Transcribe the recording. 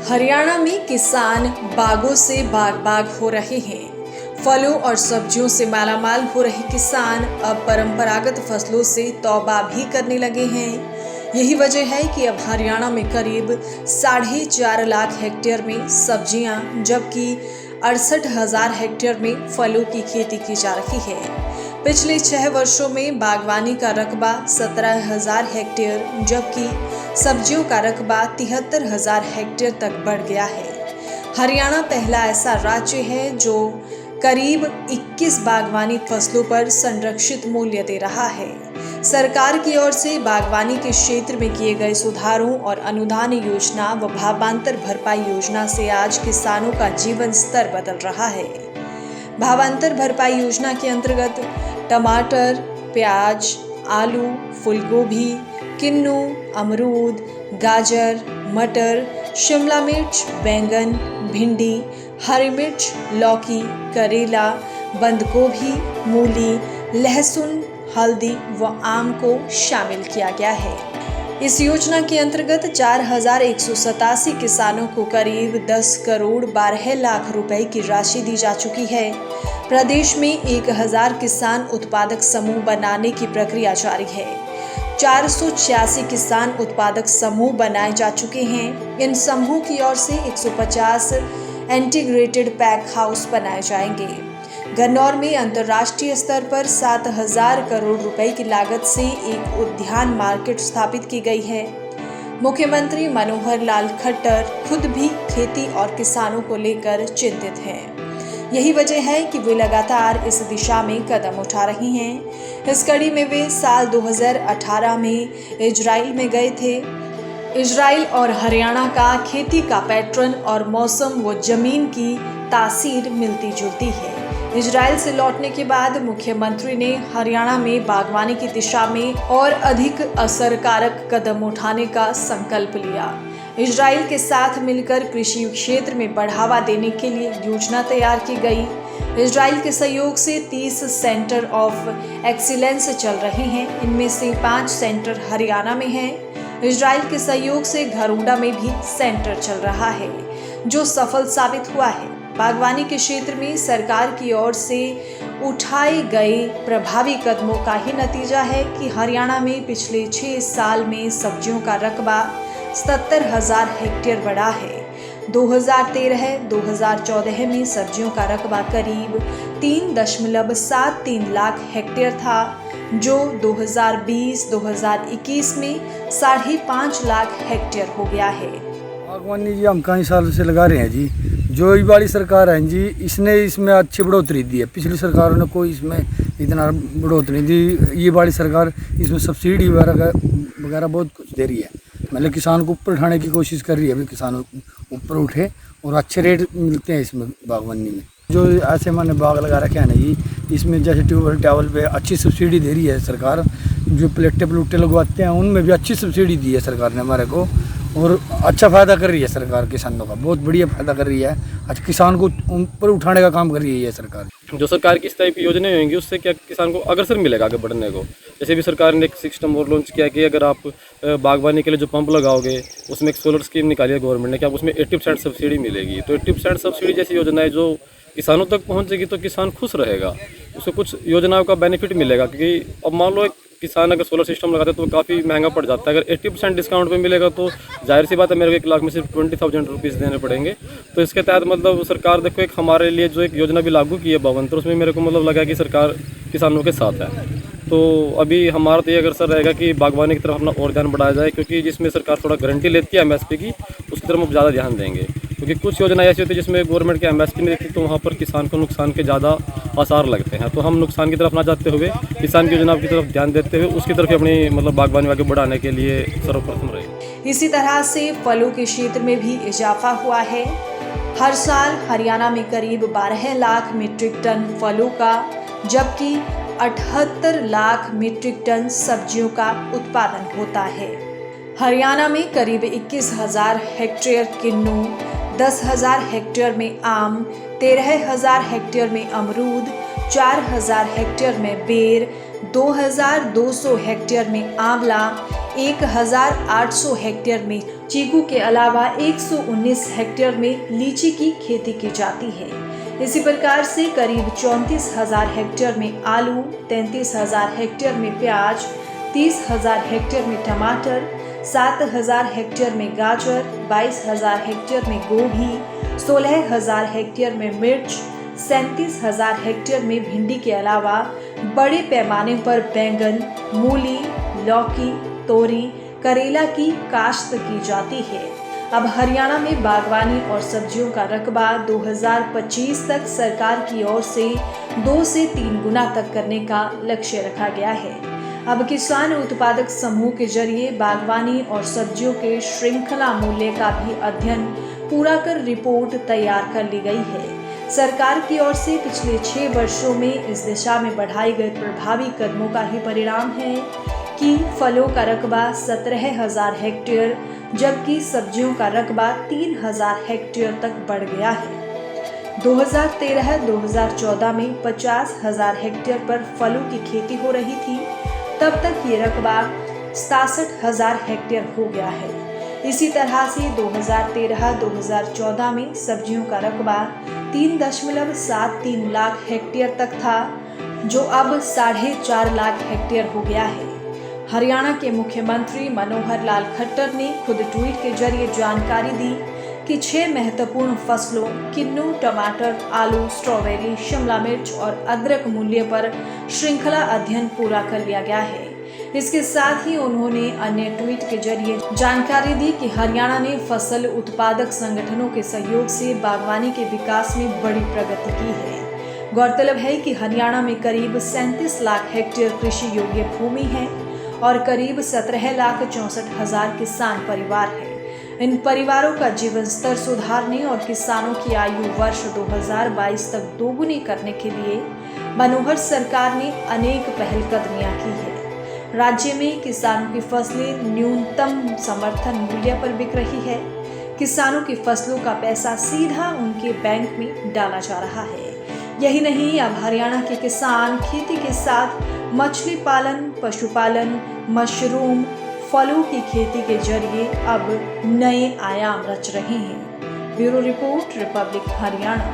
हरियाणा में किसान बागों से बाग बाग हो रहे हैं। फलों और सब्जियों से मालामाल हो रहे किसान अब परंपरागत फसलों से तौबा भी करने लगे हैं। यही वजह है कि अब हरियाणा में करीब 4.5 लाख हेक्टेयर में सब्जियां जबकि 68,000 हेक्टेयर में फलों की खेती की जा रही है। पिछले 6 वर्षों में बागवानी का रकबा 17,000 हेक्टेयर जबकि सब्जियों का रकबा 73,000 हेक्टेयर तक बढ़ गया है। हरियाणा पहला ऐसा राज्य है जो करीब 21 बागवानी फसलों पर संरक्षित मूल्य दे रहा है। सरकार की ओर से बागवानी के क्षेत्र में किए गए सुधारों और अनुदान योजना व भावांतर भरपाई योजना से आज किसानों का जीवन स्तर बदल रहा है। भावांतर भरपाई योजना के अंतर्गत टमाटर, प्याज, आलू, फूलगोभी, किन्नू, अमरूद, गाजर, मटर, शिमला मिर्च, बैंगन, भिंडी, हरी मिर्च, लौकी, करेला, बंद गोभी, मूली, लहसुन, हल्दी व आम को शामिल किया गया है। इस योजना के अंतर्गत 4,187 किसानों को करीब 10 करोड़ 12 लाख रुपए की राशि दी जा चुकी है। प्रदेश में 1,000 किसान उत्पादक समूह बनाने की प्रक्रिया जारी है। 486 किसान उत्पादक समूह बनाए जा चुके हैं। इन समूह की ओर से 150 इंटीग्रेटेड पैक हाउस बनाए जाएंगे। गन्नौर में अंतर्राष्ट्रीय स्तर पर 7,000 करोड़ रुपए की लागत से एक उद्यान मार्केट स्थापित की गई है। मुख्यमंत्री मनोहर लाल खट्टर खुद भी खेती और किसानों को लेकर चिंतित हैं। यही वजह है कि वे लगातार इस दिशा में कदम उठा रही हैं। इस कड़ी में वे साल 2018 में इजराइल में गए थे। इजराइल और हरियाणा का खेती का पैटर्न और मौसम व जमीन की तासीर मिलती जुलती है। इजराइल से लौटने के बाद मुख्यमंत्री ने हरियाणा में बागवानी की दिशा में और अधिक असरकारक कदम उठाने का संकल्प लिया। इजराइल के साथ मिलकर कृषि क्षेत्र में बढ़ावा देने के लिए योजना तैयार की गई। इजराइल के सहयोग से 30 सेंटर ऑफ एक्सीलेंस चल रहे हैं। इनमें से 5 सेंटर हरियाणा में हैं। इजराइल के सहयोग से घरोंडा में भी सेंटर चल रहा है जो सफल साबित हुआ है। बागवानी के क्षेत्र में सरकार की ओर से उठाए गए प्रभावी कदमों का ही नतीजा है कि हरियाणा में पिछले 6 साल में सब्जियों का रकबा 77,000 हेक्टेयर बढ़ा है। 2013-2014 में सब्जियों का रकबा करीब 3.73 लाख हेक्टेयर था जो 2020-2021 में 5.5 लाख हेक्टेयर हो गया है। बागवानी जी हम कई साल से लगा रहे हैं जी। जो ये वाली सरकार है जी इसने इसमें अच्छी बढ़ोतरी दी है। पिछली सरकारों ने कोई इसमें इतना बढ़ोतरी दी। ये वाली सरकार इसमें सब्सिडी वगैरह बहुत कुछ दे रही है। मतलब किसान को ऊपर उठाने की कोशिश कर रही है। अभी किसान ऊपर उठे और अच्छे रेट मिलते हैं इसमें बागवानी में। जो ऐसे मैंने बाग लगा रखे हैं ना जी, इसमें जैसे ट्यूबवेल टावल पे अच्छी सब्सिडी दे रही है सरकार। जो प्लेटें लगवाते हैं उनमें भी अच्छी सब्सिडी दी है सरकार ने हमारे को और अच्छा फ़ायदा कर रही है सरकार किसानों का। बहुत बढ़िया फ़ायदा कर रही है। आज किसान को ऊपर उठाने का काम कर रही है ये सरकार। जो सरकार की इस टाइप की योजनाएं होंगी उससे क्या किसान को अग्रसर मिलेगा आगे बढ़ने को। जैसे भी सरकार ने एक सिस्टम और लॉन्च किया कि अगर आप बागवानी के लिए जो पंप लगाओगे उसमें एक सोलर स्कीम निकाली है गवर्नमेंट ने कि आप उसमें 80% सब्सिडी मिलेगी। तो 80% सब्सिडी जैसी योजनाएं जो किसानों तक पहुँचेगी तो किसान खुश रहेगा। उसको कुछ योजनाओं का बेनिफिट मिलेगा क्योंकि अब मान लो किसान अगर सोलर सिस्टम लगाते तो काफ़ी महंगा पड़ जाता है। अगर 80% डिस्काउंट पे मिलेगा तो जाहिर सी बात है मेरे को 1 लाख में सिर्फ 20,000 रुपीज़ देने पड़ेंगे। तो इसके तहत मतलब सरकार देखो एक हमारे लिए जो एक योजना भी लागू की है भावांतर, उसमें मेरे को मतलब लगा कि सरकार किसानों के साथ है। तो अभी हमारा तो ये अग्रसर रहेगा कि बागवानी की तरफ अपना और ध्यान बढ़ाया जाए क्योंकि जिसमें सरकार थोड़ा गारंटी लेती है MSP की उसकी तरफ हम ज़्यादा ध्यान देंगे। क्योंकि कुछ योजना ऐसी होती है जिसमें गवर्नमेंट की MSP नहीं देखती तो वहाँ पर किसान को नुकसान के ज़्यादा आसार लगते हैं। तो हम नुकसान की तरफ ना जाते हुए किसान की योजना की तरफ ध्यान देते हुए उसकी तरफ अपनी मतलब बागवानी आगे बढ़ाने के लिए सर्वप्रथम रहेगी। इसी तरह से फलों के क्षेत्र में भी इजाफा हुआ है। हर साल हरियाणा में करीब 12 लाख मीट्रिक टन फलों का जबकि 78 लाख मीट्रिक टन सब्जियों का उत्पादन होता है। हरियाणा में करीब 21,000 हेक्टेयर किन्नू, 10,000 हेक्टेयर में आम, 13,000 हेक्टेयर में अमरूद, 4,000 हेक्टेयर में बेर, 2,200 हेक्टेयर में आंवला, 1800 हेक्टेयर में चीकू के अलावा 119 हेक्टेयर में लीची की खेती की जाती है। इसी प्रकार से करीब 34,000 हेक्टेयर में आलू, 33,000 हेक्टेयर में प्याज, 30,000 हेक्टेयर में टमाटर, 7,000 हेक्टेयर में गाजर, 22,000 हेक्टेयर में गोभी, 16,000 हेक्टेयर में मिर्च, 37,000 हेक्टेयर में भिंडी के अलावा बड़े पैमाने पर बैंगन, मूली, लौकी, तोरी, करेला की काश्त की जाती है। अब हरियाणा में बागवानी और सब्जियों का रकबा 2025 तक सरकार की ओर से 2 से 3 गुना तक करने का लक्ष्य रखा गया है। अब किसान उत्पादक समूह के जरिए बागवानी और सब्जियों के श्रृंखला मूल्य का भी अध्ययन पूरा कर रिपोर्ट तैयार कर ली गई है। सरकार की ओर से पिछले 6 वर्षों में इस दिशा में बढ़ाए गए प्रभावी कदमों का ही परिणाम है कि फलों का रकबा 17,000 हेक्टेयर जबकि सब्जियों का रकबा 3,000 हेक्टेयर तक बढ़ गया है। 2013-2014 में 50,000 हेक्टेयर पर फलों की खेती हो रही थी, तब तक ये रकबा 67,000 हेक्टेयर हो गया है। इसी तरह से 2013-2014 में सब्जियों का रकबा 3.73 लाख हेक्टेयर तक था, जो अब 4.5 लाख हेक्टेयर हो गया है। हरियाणा के मुख्यमंत्री मनोहर लाल खट्टर ने खुद ट्वीट के जरिए जानकारी दी कि 6 महत्वपूर्ण फसलों किन्नू, टमाटर, आलू, स्ट्रॉबेरी, शिमला मिर्च और अदरक मूल्य पर श्रृंखला अध्ययन पूरा कर लिया गया है। इसके साथ ही उन्होंने अन्य ट्वीट के जरिए जानकारी दी कि हरियाणा ने फसल उत्पादक संगठनों के सहयोग से बागवानी के विकास में बड़ी प्रगति की है। गौरतलब है कि हरियाणा में करीब 37 लाख हेक्टेयर कृषि योग्य भूमि है और करीब 17,64,000 किसान परिवार हैं। इन परिवारों का जीवन स्तर सुधारने और किसानों की आयु वर्ष 2022 तक दोगुनी करने के लिए मनोहर सरकार ने अनेक पहलकदमियां की है। राज्य में किसानों की फसलें न्यूनतम समर्थन मूल्य पर बिक रही है। किसानों की फसलों का पैसा सीधा उनके बैंक में डाला जा रहा है। यही नहीं, अब हरियाणा के किसान खेती के साथ मछली पालन, पशुपालन, मशरूम, फलों की खेती के जरिए अब नए आयाम रच रहे हैं। Bureau report, Republic Haryana.